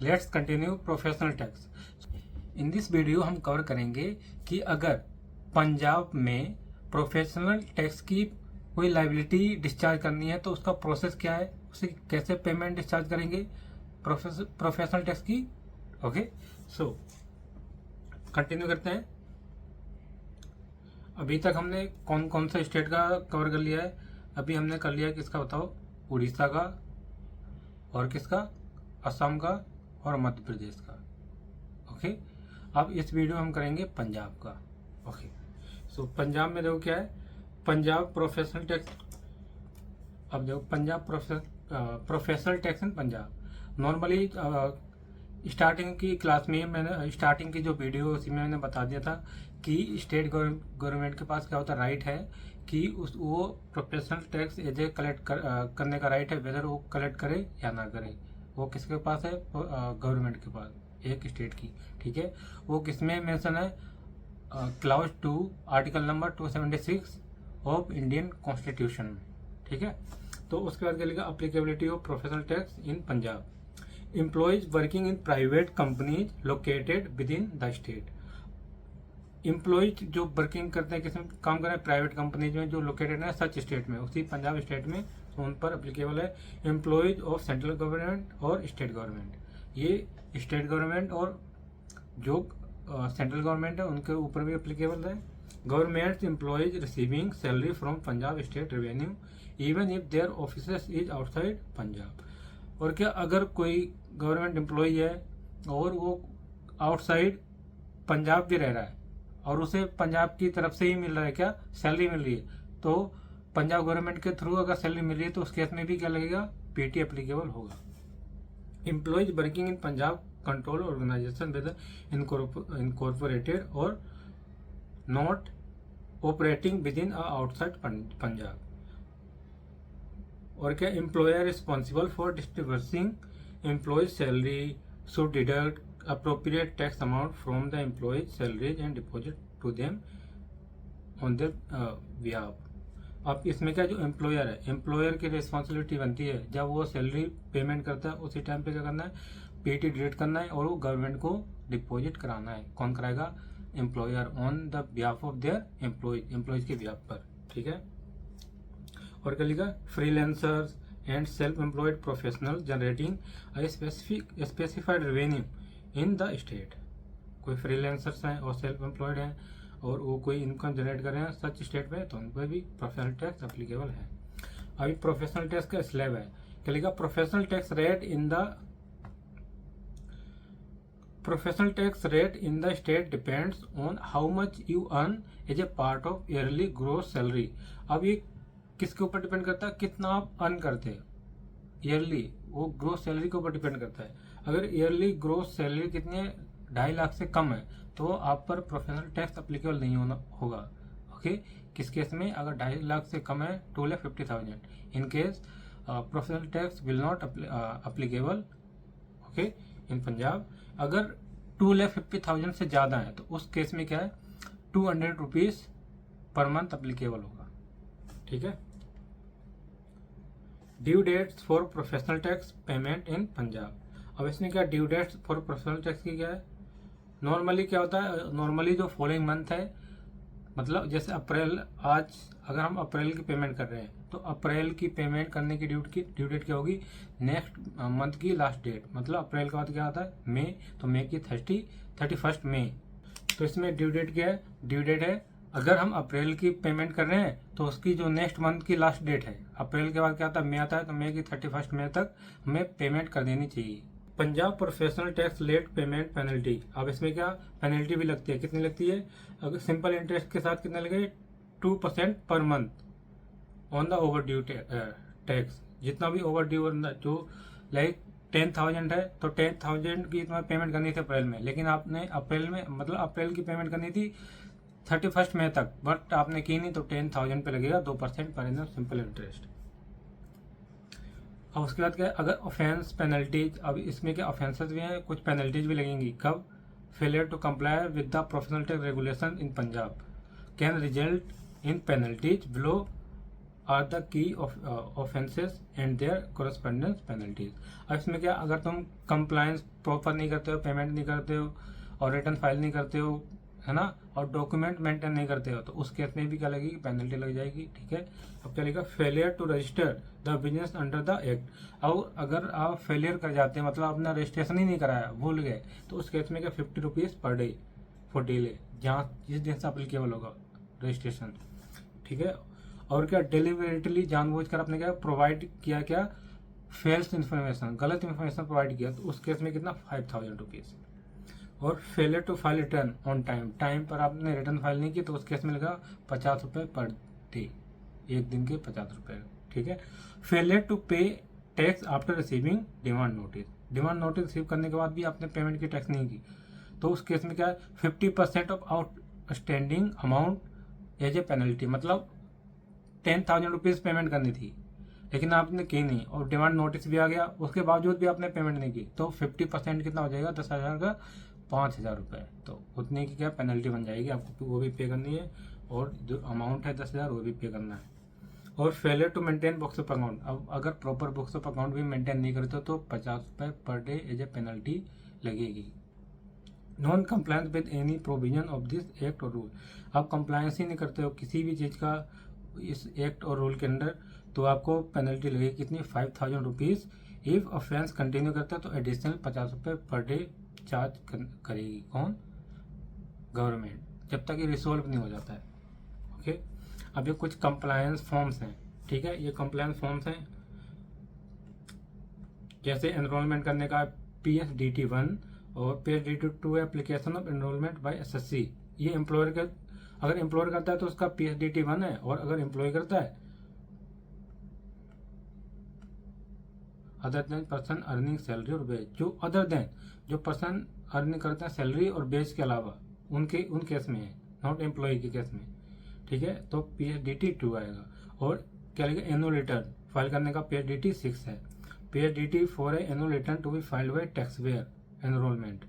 Let's continue professional tax. In this video हम cover करेंगे कि अगर पंजाब में प्रोफेशनल टैक्स की कोई लाइबिलिटी डिस्चार्ज करनी है तो उसका प्रोसेस क्या है, उसे कैसे पेमेंट डिस्चार्ज करेंगे प्रोफेशनल टैक्स की। ओके, सो कंटिन्यू करते हैं। अभी तक हमने कौन कौन सा स्टेट का कवर कर लिया है। अभी हमने कर लिया है किसका बताओ, उड़ीसा का, और किसका, असम का, और मध्य प्रदेश का। ओके, अब इस वीडियो हम करेंगे पंजाब का। ओके, सो पंजाब में देखो क्या है, पंजाब प्रोफेशनल टैक्स। अब देखो Punjab professional tax in Punjab. Normally starting की क्लास में मैंने स्टार्टिंग की जो वीडियो उसी में मैंने बता दिया था कि स्टेट गवर्नमेंट के पास क्या होता है, राइट है कि वो professional tax as a collect करने का राइट है, वेदर वो कलेक्ट करे या ना करे। वो किसके पास है, गवर्नमेंट के पास, एक स्टेट की। ठीक है, वो किसमें मेंशन है, clause 2 article number 276 of Indian constitution. ठीक है, तो उसके बाद क्या लिखा, applicability of professional tax in Punjab. Employees working in private companies located within the state. Employees जो वर्किंग करते हैं, किसमें काम कर रहे हैं, प्राइवेट कंपनीज में जो लोकेटेड है सच स्टेट में, उसी पंजाब स्टेट में, तो उन पर अप्लीकेबल है। एम्प्लॉयज ऑफ सेंट्रल गवर्नमेंट और स्टेट गवर्नमेंट, ये स्टेट गवर्नमेंट और जो सेंट्रल गवर्नमेंट है उनके ऊपर भी अप्लीकेबल है। Government employees receiving salary from Punjab state revenue even if their office is outside Punjab. और क्या, अगर कोई गवर्नमेंट एम्प्लॉय है और वो आउटसाइड पंजाब भी रह रहा है और उसे पंजाब की तरफ से ही मिल रहा है, क्या सैलरी मिल रही है, तो पंजाब गवर्नमेंट के थ्रू अगर सैलरी मिल रही है तो उस केस में भी क्या लगेगा, पीटी एप्लीकेबल होगा। Employees working in Punjab control organisation with incorporated और not operating with in outside Punjab. और क्या, employer responsible for distributing employees salary should deduct appropriate tax amount from the employee's salaries and deposit to them on their behalf। अब इसमें क्या, जो employer है, employer की responsibility बनती है जब वो सैलरी पेमेंट करता है उसी टाइम पे क्या करना है, पीटी डिडक्ट करना है और वो गवर्नमेंट को डिपॉजिट कराना है। कौन कराएगा, employer, on the behalf of their employees के बिहाफ पर। ठीक है, और क्या लिखा, freelancers and self employed professional generating specified revenue in the state. कोई फ्रीलांसर्स हैं और सेल्फ एम्प्लॉयड हैं और वो कोई इनकम जनरेट कर रहे हैं सच स्टेट में, तो उन पर भी प्रोफेशनल टैक्स अप्लीकेबल है। अभी प्रोफेशनल टैक्स का स्लैब है, क्या लिखा, professional tax rate in the state depends on how much you earn as a part of yearly gross salary. अब ये किसके ऊपर डिपेंड करता है, कितना आप अर्न करते हैं ईयरली, वो ग्रोस सैलरी के ऊपर डिपेंड करता है। अगर ईयरली ग्रोस सैलरी कितनी है, 2.5 लाख से कम है, तो आप पर प्रोफेशनल टैक्स अप्लीकेबल नहीं होगा। ओके, किस केस में, अगर 2.5 लाख से कम है 2,50,000, in case professional tax will not applicable. Okay, in Punjab अगर 2,50,000 से ज़्यादा है तो उस केस में क्या है, 200 रुपीज़ पर मंथ अप्लीकेबल होगा। ठीक है, due dates for professional tax payment in Punjab. अब इसमें क्या, due dates for professional tax की क्या है, नॉर्मली क्या होता है, नॉर्मली जो फॉलोइंग मंथ है, मतलब जैसे अप्रैल, आज अगर हम अप्रैल की पेमेंट कर रहे हैं तो अप्रैल की पेमेंट करने की ड्यू डेट क्या होगी, नेक्स्ट मंथ की लास्ट डेट, मतलब अप्रैल के बाद क्या होता है, मई, तो मई की 31 मई। तो इसमें ड्यू डेट क्या है, ड्यू डेट है अगर हम अप्रैल की पेमेंट कर रहे हैं तो उसकी जो नेक्स्ट मंथ की लास्ट डेट है, अप्रैल के बाद क्या आता है, मई आता है, तो मई की 31 मई तक हमें पेमेंट कर देनी चाहिए। Punjab professional tax late payment penalty. अब इसमें क्या, पेनल्टी भी लगती है, कितनी लगती है, अगर सिंपल इंटरेस्ट के साथ कितना लगेगा, 2% per month on the over due tax. जितना भी ओवर ड्यू, जो लाइक 10,000 है तो 10,000 की तुम्हें पेमेंट करनी थी अप्रैल में, लेकिन आपने अप्रैल में, मतलब अप्रैल की पेमेंट करनी थी 31 मई तक, बट आपने की नहीं, तो 10,000 पे लगेगा 2% पर एनम सिंपल इंटरेस्ट। अब उसके बाद क्या है, अगर ऑफेंस पेनल्टीज, अब इसमें क्या ऑफेंसेस भी हैं, कुछ पेनल्टीज भी लगेंगी। कब, failure to comply with the professional tax regulation in Punjab can result in penalties below are the key offences and their correspondence penalties. अब इसमें क्या, अगर तुम कंप्लायंस प्रॉपर नहीं करते हो, पेमेंट नहीं करते हो और रिटर्न फाइल नहीं करते हो, है ना, और डॉक्यूमेंट मेंटेन नहीं करते हो, तो उस केस में भी क्या लगेगी, पेनल्टी लग जाएगी। ठीक है, अब क्या लिखा, failure to register the business under the act. और अगर आप फेलियर कर जाते हैं, मतलब अपना रजिस्ट्रेशन ही नहीं कराया, भूल गए, तो उस केस में क्या 50 rupees per day for delay, जहाँ जिस दिन से अप्लीकेबल होगा रजिस्ट्रेशन। ठीक है, और क्या डिलीबरेटली जानबूझकर आपने क्या प्रोवाइड किया, क्या फेल्स इन्फॉर्मेशन, गलत इन्फॉर्मेशन प्रोवाइड किया, तो उस केस में कितना 5000 रुपीज़। और failure to file return on time, time पर आपने रिटर्न फाइल नहीं की, तो उस केस में लगा 50 रुपये पर डे, एक दिन के 50 रुपये। ठीक है, फेलियर टू पे tax after receiving demand notice, demand notice receive करने के बाद भी आपने पेमेंट की टैक्स नहीं की, तो उस केस में क्या है 50% of outstanding amount as a penalty, मतलब 10,000 रुपीज़ पेमेंट करनी थी लेकिन आपने की नहीं और डिमांड नोटिस भी आ गया, उसके बावजूद भी आपने पेमेंट नहीं की, तो 50% कितना हो जाएगा, 10,000 का 5,000 रुपये, तो उतने की क्या पेनल्टी बन जाएगी, आपको वो भी पे करनी है, और जो अमाउंट है 10,000 वो भी पे करना है। और failure to maintain books of account, अब अगर प्रॉपर बुक्स ऑफ अकाउंट भी मेंटेन नहीं करते तो 50 रुपये per day as a penalty लगेगी। Non compliance with any provision of this act और रूल, आप कंप्लायंस ही नहीं करते हो किसी भी चीज़ का इस एक्ट और रूल के अंदर, तो आपको पेनल्टी लगेगी कितनी, 5,000 रुपीज़। इफ ऑफेंस कंटिन्यू करता है तो एडिशनल 50 रुपये पर डे चार्ज करेगी, कौन, गवर्नमेंट, जब तक ये रिसोल्व नहीं हो जाता है। ओके, अब ये कुछ कंप्लायंस फॉर्म्स हैं। ठीक है, ये कंप्लायंस फॉर्म्स हैं, जैसे एनरोलमेंट करने का PSDT-1 और PSDT-2 application of enrolment by SSC। ये एम्प्लॉयर का, अगर एम्प्लॉयर करता है तो उसका PSDT-1 है, और अगर एम्प्लॉय करता है other than person earning salary और बेज, जो अदर देन जो पर्सन अर्निंग करते हैं सैलरी और बेज के अलावा, उन केस में है, नॉट एम्प्लॉय के केस में। ठीक है, तो PSDT-2 आएगा। और क्या लिखा, एनुअल रिटर्न फाइल करने का PSDT-6 है। PSDT-4 है, annual return to be filed by taxpayer enrolment,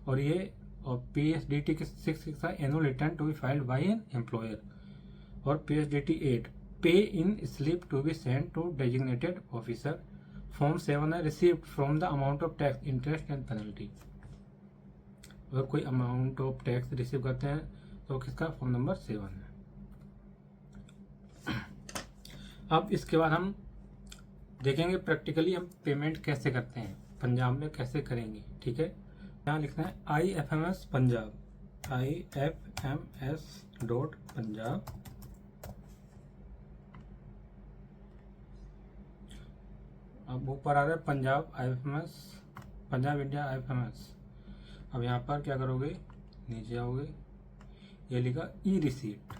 और ये और PSDT-6 है, annual return to be filed by an employer. और PSDT-8 pay in slip to be send to designated officer. Form 7 है, received from the amount of tax interest and penalty, अगर कोई amount of tax receive करते हैं तो किसका, form number 7 है। अब इसके बाद हम देखेंगे प्रैक्टिकली हम पेमेंट कैसे करते हैं, पंजाब में कैसे करेंगे। ठीक है, यहाँ लिखना है IFMS पंजाब, IFMS.पंजाब। अब ऊपर आ रहा है Punjab IFMS, Punjab India IFMS। अब यहाँ पर क्या करोगे, नीचे आओगे, ये लिखा ई रिसीट,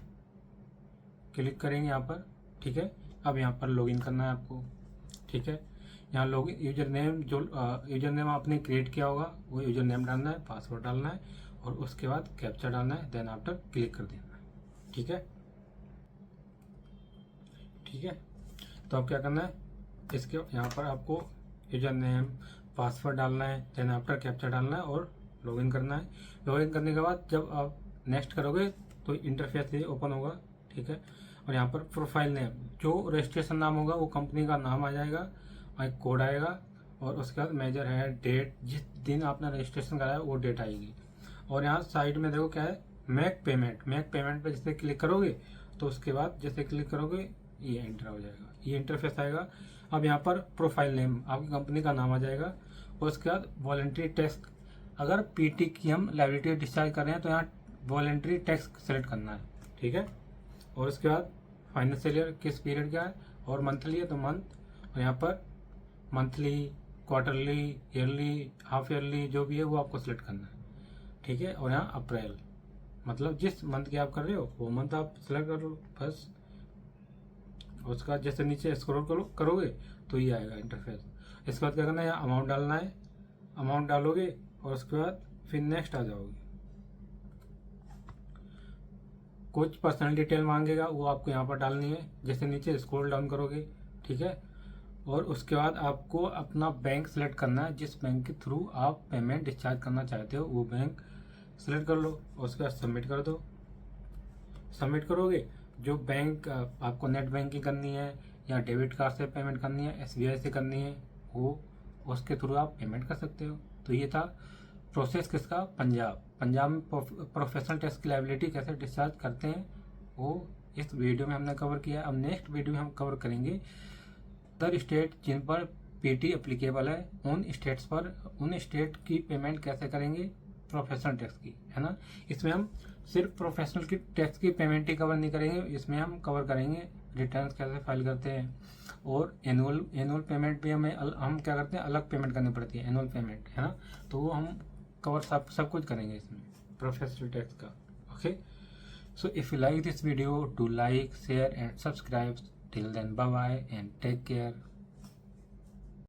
क्लिक करेंगे यहाँ पर। ठीक है, अब यहाँ पर लॉगिन करना है आपको। ठीक है, यहाँ लॉगिन यूजर नेम, जो यूजर नेम आपने क्रिएट किया होगा वो यूजर नेम डालना है, पासवर्ड डालना है, और उसके बाद कैप्चा डालना है, देन आफ्टर क्लिक कर देना है। ठीक है, ठीक है, तो अब क्या करना है, इसके यहाँ पर आपको यूजर नेम पासवर्ड डालना है, देन आफ्टर कैप्चा डालना है और लॉगिन करना है। लॉगिन करने के बाद जब आप नेक्स्ट करोगे तो इंटरफेस ये ओपन होगा। ठीक है, और यहाँ पर प्रोफाइल नेम, जो रजिस्ट्रेशन नाम होगा वो कंपनी का नाम आ जाएगा और एक कोड आएगा, और उसके बाद मेजर है डेट, जिस दिन आपने रजिस्ट्रेशन कराया वो डेट आएगी। और यहाँ साइड में देखो क्या है, मेक पेमेंट, मेक पेमेंट पे जैसे क्लिक करोगे तो उसके बाद जैसे क्लिक करोगे ये एंटर हो जाएगा, ये इंटरफेस आएगा। अब यहाँ पर प्रोफाइल नेम आपकी कंपनी का नाम आ जाएगा, और उसके बाद वॉलंटरी टैक्स, अगर PT की हम लायबिलिटी डिस्चार्ज कर रहे हैं तो यहाँ वॉलंटरी टैक्स सेलेक्ट करना है। ठीक है, और उसके बाद फाइनेंशियल ईयर किस पीरियड का है, और मंथली है तो मंथ, और यहाँ पर monthly, quarterly, yearly, half yearly जो भी है वो आपको सिलेक्ट करना है। ठीक है, और यहाँ अप्रैल, मतलब जिस मंथ की आप कर रहे हो वो मंथ आप सिलेक्ट कर लो बस। उसका जैसे नीचे स्क्रॉल करोगे तो ये आएगा इंटरफेस। इसके बाद क्या करना है, यहाँ अमाउंट डालना है, अमाउंट डालोगे और उसके बाद फिर नेक्स्ट आ जाओगे। कुछ पर्सनल डिटेल मांगेगा वो आपको यहाँ पर डालनी है, जैसे नीचे स्क्रॉल डाउन करोगे। ठीक है, और उसके बाद आपको अपना बैंक सेलेक्ट करना है, जिस बैंक के थ्रू आप पेमेंट डिस्चार्ज करना चाहते हो वो बैंक सेलेक्ट कर लो, और उसके बाद सबमिट कर दो। सबमिट करोगे जो बैंक आपको नेट बैंकिंग करनी है या डेबिट कार्ड से पेमेंट करनी है, SBI से करनी है, वो उसके थ्रू आप पेमेंट कर सकते हो। तो ये था प्रोसेस किसका, पंजाब में प्रोफेशनल टैक्स की लायबिलिटी कैसे डिस्चार्ज करते हैं, वो इस वीडियो में हमने कवर किया। अब नेक्स्ट वीडियो में हम कवर करेंगे द स्टेट जिन पर PT एप्लीकेबल है, उन स्टेट्स पर उन स्टेट की पेमेंट कैसे करेंगे प्रोफेशनल टैक्स की, है ना। इसमें हम सिर्फ प्रोफेशनल की टैक्स की पेमेंट ही कवर नहीं करेंगे, इसमें हम कवर करेंगे रिटर्न्स कैसे फाइल करते हैं, और एनुअल पेमेंट भी हम क्या करते हैं, अलग पेमेंट करनी पड़ती है एनुअल पेमेंट, है ना। तो वो हम कवर सब कुछ करेंगे इसमें प्रोफेशनल टैक्स का। Okay, so if you like this video, do like, share and subscribe. Till then, bye bye and take care.